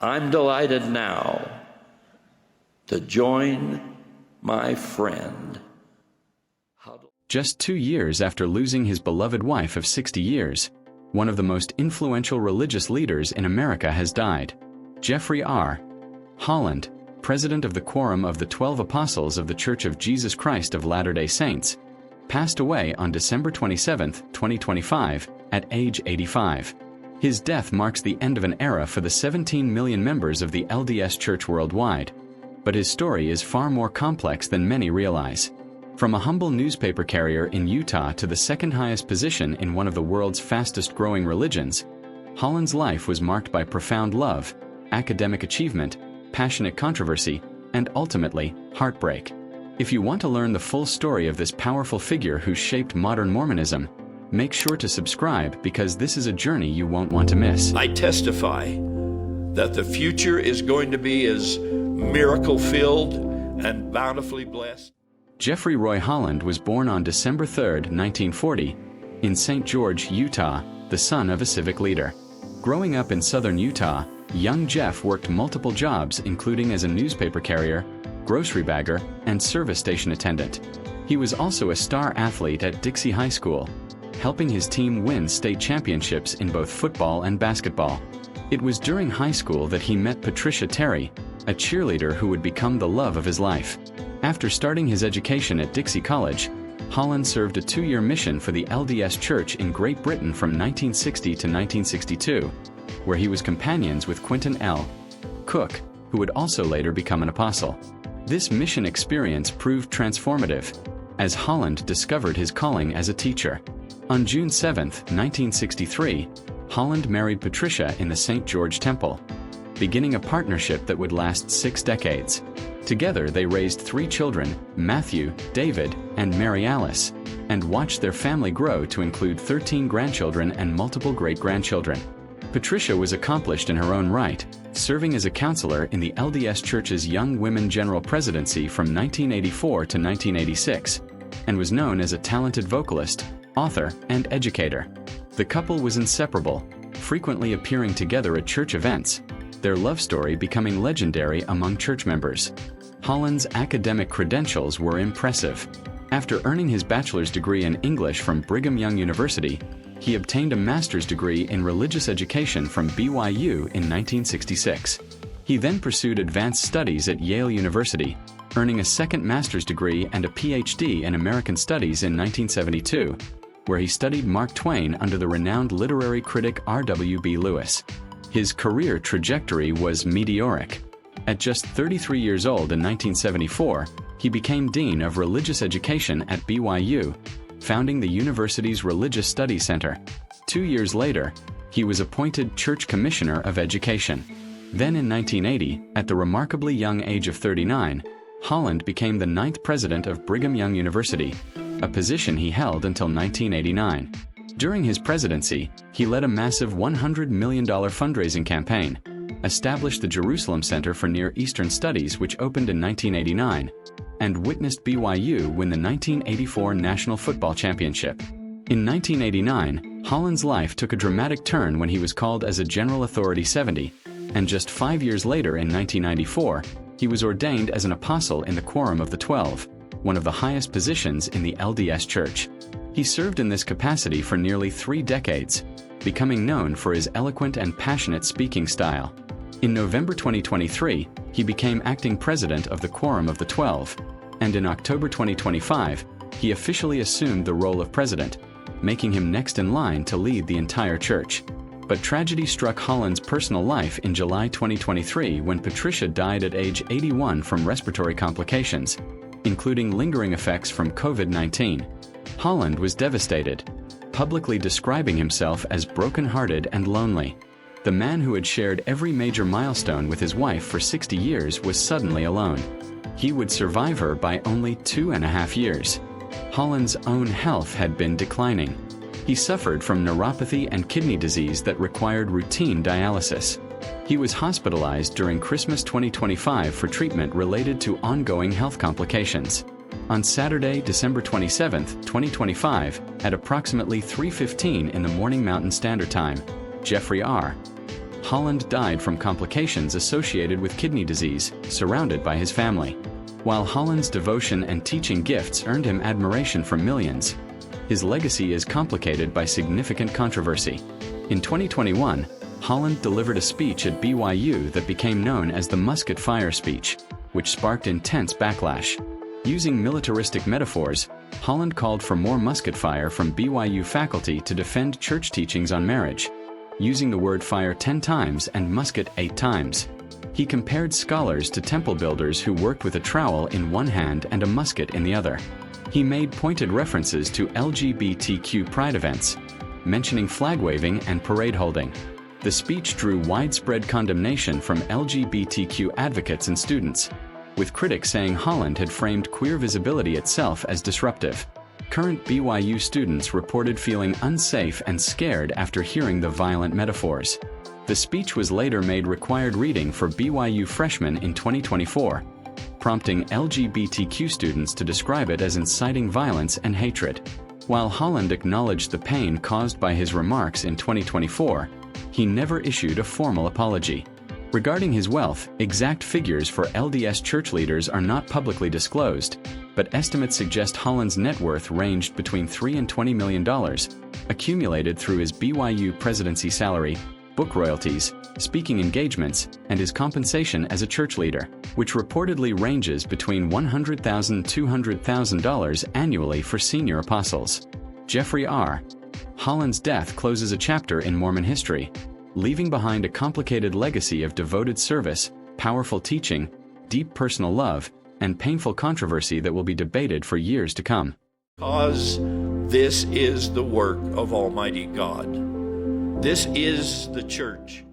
I'm delighted now to join my friend. Just 2 years after losing his beloved wife of 60 years, one of the most influential religious leaders in America has died. Jeffrey R. Holland, president of the Quorum of the 12 Apostles of the Church of Jesus Christ of Latter-day Saints, passed away on December 27, 2025, at age 85. His death marks the end of an era for the 17 million members of the LDS Church worldwide. But his story is far more complex than many realize. From a humble newspaper carrier in Utah to the second highest position in one of the world's fastest-growing religions, Holland's life was marked by profound love, academic achievement, passionate controversy, and ultimately, heartbreak. If you want to learn the full story of this powerful figure who shaped modern Mormonism, make sure to subscribe because this is a journey you won't want to miss. I testify that the future is going to be as miracle-filled and bountifully blessed. Jeffrey Roy Holland was born on December 3, 1940, in St. George, Utah, the son of a civic leader. Growing up in southern Utah, young Jeff worked multiple jobs including as a newspaper carrier, grocery bagger, and service station attendant. He was also a star athlete at Dixie High School, helping his team win state championships in both football and basketball. It was during high school that he met Patricia, a cheerleader who would become the love of his life. After starting his education at Dixie College, Holland served a 2-year mission for the LDS Church in Great Britain from 1960 to 1962, where he was companions with Quentin L. Cook, who would also later become an apostle. This mission experience proved transformative, as Holland discovered his calling as a teacher. On June 7, 1963, Holland married Patricia in the St. George Temple, beginning a partnership that would last 6 decades. Together they raised 3 children, Matthew, David, and Mary Alice, and watched their family grow to include 13 grandchildren and multiple great-grandchildren. Patricia was accomplished in her own right, serving as a counselor in the LDS Church's Young Women General Presidency from 1984 to 1986, and was known as a talented vocalist, author, and educator. The couple was inseparable, frequently appearing together at church events, their love story becoming legendary among church members. Holland's academic credentials were impressive. After earning his bachelor's degree in English from Brigham Young University, he obtained a master's degree in religious education from BYU in 1966. He then pursued advanced studies at Yale University, earning a second master's degree and a PhD in American Studies in 1972, where he studied Mark Twain under the renowned literary critic R.W.B. Lewis. His career trajectory was meteoric. At just 33 years old in 1974, he became Dean of Religious Education at BYU, founding the university's Religious Studies Center. 2 years later, he was appointed Church Commissioner of Education. Then in 1980, at the remarkably young age of 39, Holland became the 9th president of Brigham Young University, a position he held until 1989. During his presidency, he led a massive $100 million fundraising campaign, established the Jerusalem Center for Near Eastern Studies, which opened in 1989, and witnessed BYU win the 1984 National Football Championship. In 1989, Holland's life took a dramatic turn when he was called as a General Authority 70, and just 5 years later in 1994, he was ordained as an apostle in the Quorum of the 12, one of the highest positions in the LDS Church. He served in this capacity for nearly 3 decades, becoming known for his eloquent and passionate speaking style. In November 2023, he became acting president of the Quorum of the 12, and in October 2025, he officially assumed the role of president, making him next in line to lead the entire church. But tragedy struck Holland's personal life in July 2023 when Patricia died at age 81 from respiratory complications, including lingering effects from COVID-19. Holland was devastated, publicly describing himself as broken-hearted and lonely. The man who had shared every major milestone with his wife for 60 years was suddenly alone. He would survive her by only 2.5 years. Holland's own health had been declining. He suffered from neuropathy and kidney disease that required routine dialysis. He was hospitalized during Christmas 2025 for treatment related to ongoing health complications. On Saturday, December 27, 2025, at approximately 3:15 in the morning Mountain Standard Time, Jeffrey R. Holland died from complications associated with kidney disease, surrounded by his family. While Holland's devotion and teaching gifts earned him admiration from millions, his legacy is complicated by significant controversy. In 2021, Holland delivered a speech at BYU that became known as the Musket fire speech, which sparked intense backlash. Using militaristic metaphors, Holland called for more musket fire from BYU faculty to defend church teachings on marriage, using the word fire 10 times and musket 8 times. He compared scholars to temple builders who worked with a trowel in one hand and a musket in the other. He made pointed references to LGBTQ pride events, mentioning flag waving and parade holding. The speech drew widespread condemnation from LGBTQ advocates and students, with critics saying Holland had framed queer visibility itself as disruptive. Current BYU students reported feeling unsafe and scared after hearing the violent metaphors. The speech was later made required reading for BYU freshmen in 2024, prompting LGBTQ students to describe it as inciting violence and hatred. While Holland acknowledged the pain caused by his remarks in 2024, he never issued a formal apology. Regarding his wealth, exact figures for LDS Church leaders are not publicly disclosed, but estimates suggest Holland's net worth ranged between $3 and $20 million, accumulated through his BYU presidency salary, book royalties, speaking engagements, and his compensation as a church leader, which reportedly ranges between $100,000 and $200,000 annually for senior apostles. Jeffrey R. Holland's death closes a chapter in Mormon history, leaving behind a complicated legacy of devoted service, powerful teaching, deep personal love, and painful controversy that will be debated for years to come. Because this is the work of Almighty God. This is the church.